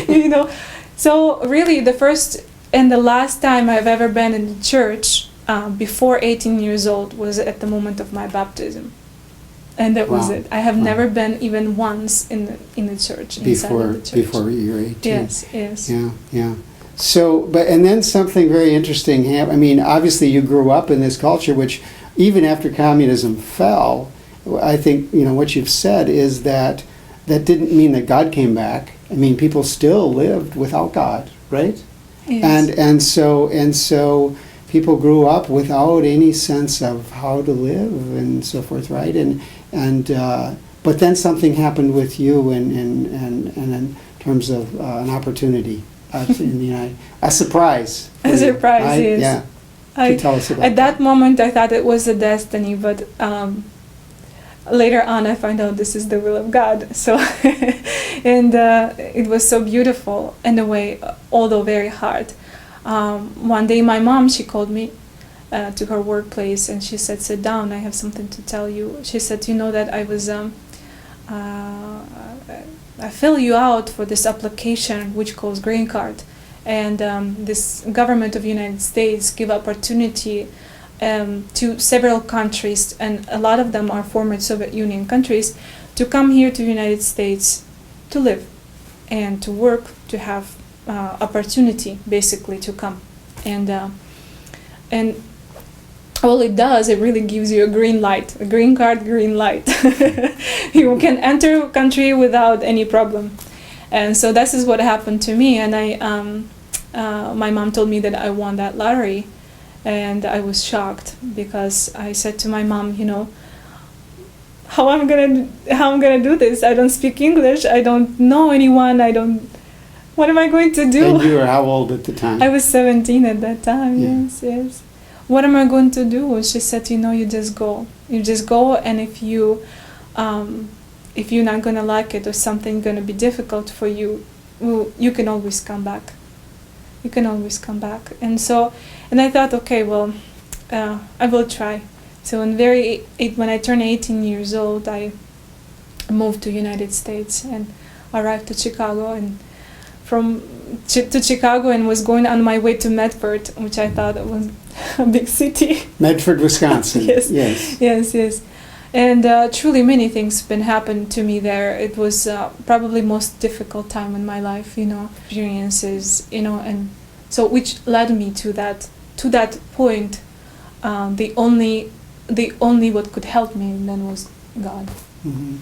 you know. So really, the first and the last time I've ever been in the church before 18 years old was at the moment of my baptism. And that was it. I have never been even once in the church, inside of the church. Before you were 18. Yes. Yeah. So, and then something very interesting happened. I mean, obviously you grew up in this culture, which even after communism fell, I think, what you've said is that didn't mean that God came back. I mean, people still lived without God, right? Yes. And so people grew up without any sense of how to live and so forth, right? But then something happened with you in terms of an opportunity in the United, a surprise. A surprise, right? yes. Yeah. Tell us about at that moment, I thought it was a destiny, but later on, I find out this is the will of God. So, and it was so beautiful in a way, although very hard. One day, my mom, she called me to her workplace, and she said, "Sit down. I have something to tell you." She said, "You know that I was I fill you out for this application which calls green card, and this government of the United States give opportunity to several countries, and a lot of them are former Soviet Union countries, to come here to the United States to live and to work, to have opportunity basically to come, and all it does, it really gives you a green light, a green card, green light. You can enter a country without any problem. And so this is what happened to me. And my mom told me that I won that lottery, and I was shocked because I said to my mom, how I'm gonna do this? I don't speak English. I don't know anyone. What am I going to do? And you were how old at the time? I was 17 at that time. Yeah. Yes. What am I going to do? She said, you just go. You just go, and if you're not gonna like it or something gonna be difficult for you, you can always come back. You can always come back. And I thought, okay, well, I will try. So when I turned 18 years old, I moved to United States and arrived to Chicago, and to Chicago, and was going on my way to Medford, which I thought was a big city. Medford, Wisconsin. Yes. And truly many things been happened to me there. It was probably most difficult time in my life, experiences, and so which led me to that point. The only what could help me then was God. Mm-hmm.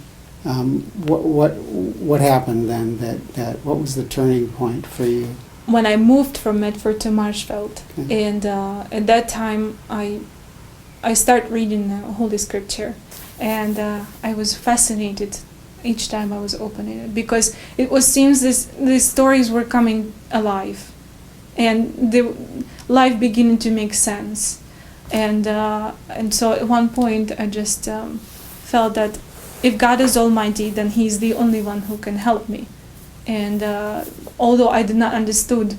What happened then? What was the turning point for you? When I moved from Medford to Marshfield, okay. And at that time I started reading the Holy Scripture, and I was fascinated each time I was opening it, because seems these stories were coming alive, and the life beginning to make sense, and so at one point I just felt that if God is Almighty, then He's the only one who can help me. And although I did not understood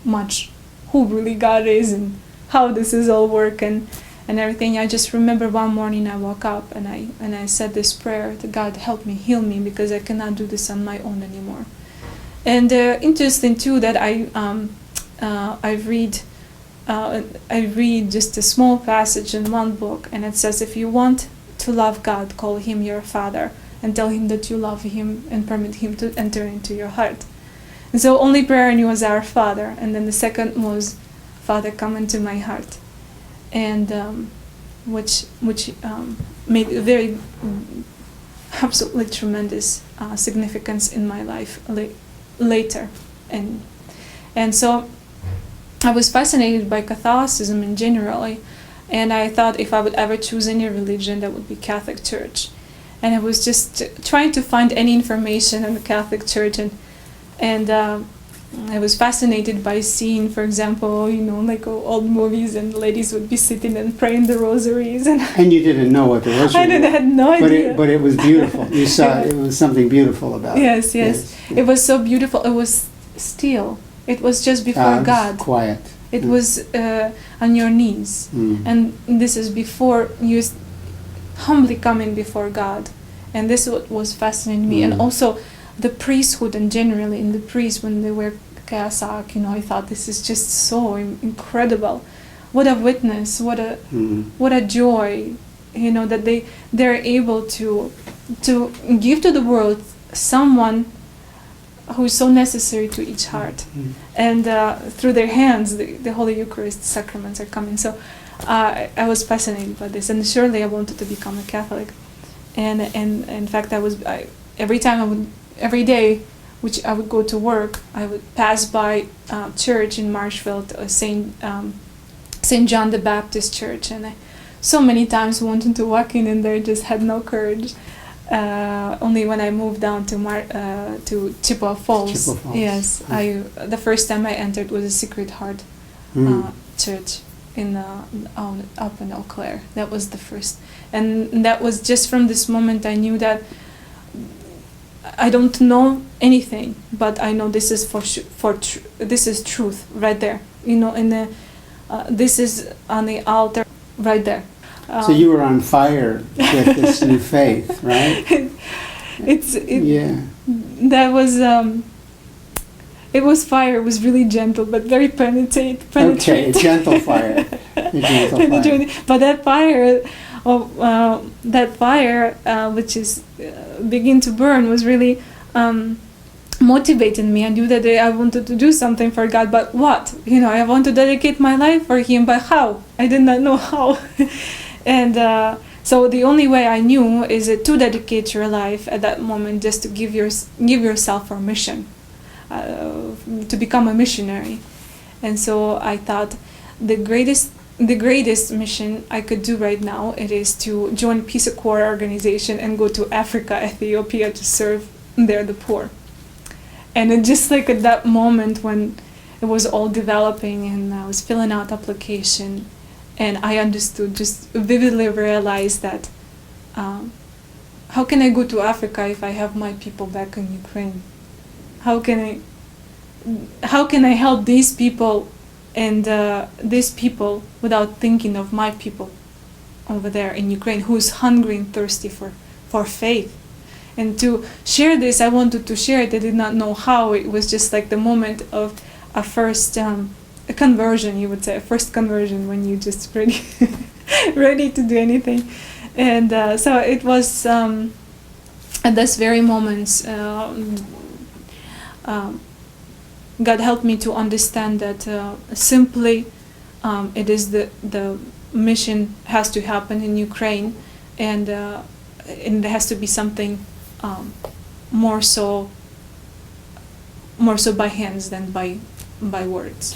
much who really God is and how this is all work and everything, I just remember one morning I woke up and I said this prayer to God, help me, heal me, because I cannot do this on my own anymore. And interesting too that I read just a small passage in one book, and it says, if you want to love God, call Him your Father, and tell Him that you love Him and permit Him to enter into your heart. And so only prayer I knew was Our Father, and then the second was, Father, come into my heart, and which made a very absolutely tremendous significance in my life later, and so I was fascinated by Catholicism in generally. And I thought if I would ever choose any religion, that would be Catholic Church. And I was just trying to find any information on the Catholic Church, and I was fascinated by seeing, for example, like old movies, and ladies would be sitting and praying the rosaries. And you didn't know what the rosary was. I had no idea. But it was beautiful. You saw it was something beautiful about it. Yes. It was so beautiful. It was still. It was just before God. It was quiet. It was on your knees, and this is before you humbly coming before God, and this is what was fascinating me. And also the priesthood, and generally in the priests when they wear cassock, I thought this is just so incredible. What a witness! What a joy! That they're able to give to the world someone who is so necessary to each heart, and through their hands, the Holy Eucharist sacraments are coming. So I was fascinated by this, and surely I wanted to become a Catholic. And in fact, every day, which I would go to work, I would pass by church in Marshfield, Saint John the Baptist Church, and I so many times wanted to walk in, and there just had no courage. Only when I moved down to Chippewa Falls. Yes, the first time I entered was a Sacred Heart church up in Eau Claire. That was the first, and that was just from this moment I knew that I don't know anything, but I know this is this is truth right there. This is on the altar right there. So you were on fire with this new faith, right? That was it was fire. It was really gentle, but very penetrating. Okay, gentle fire. But that fire, which is begin to burn, was really motivated me. I knew that I wanted to do something for God, but what? I want to dedicate my life for Him, but how? I did not know how. And so the only way I knew is to dedicate your life at that moment, just to give yourself for mission, to become a missionary. And so I thought the greatest mission I could do right now, it is to join Peace Corps organization and go to Africa, Ethiopia, to serve there the poor. And it just like at that moment when it was all developing and I was filling out application, and I understood, just vividly realized that how can I go to Africa if I have my people back in Ukraine? How can I help these people and these people without thinking of my people over there in Ukraine, who is hungry and thirsty for faith? And to share this, I wanted to share it. I did not know how. It was just like the moment of a first a conversion, you would say, a first conversion, when you just ready to do anything. And so it was at this very moment, God helped me to understand that simply it is the mission has to happen in Ukraine, and there has to be something more so by hands than by words.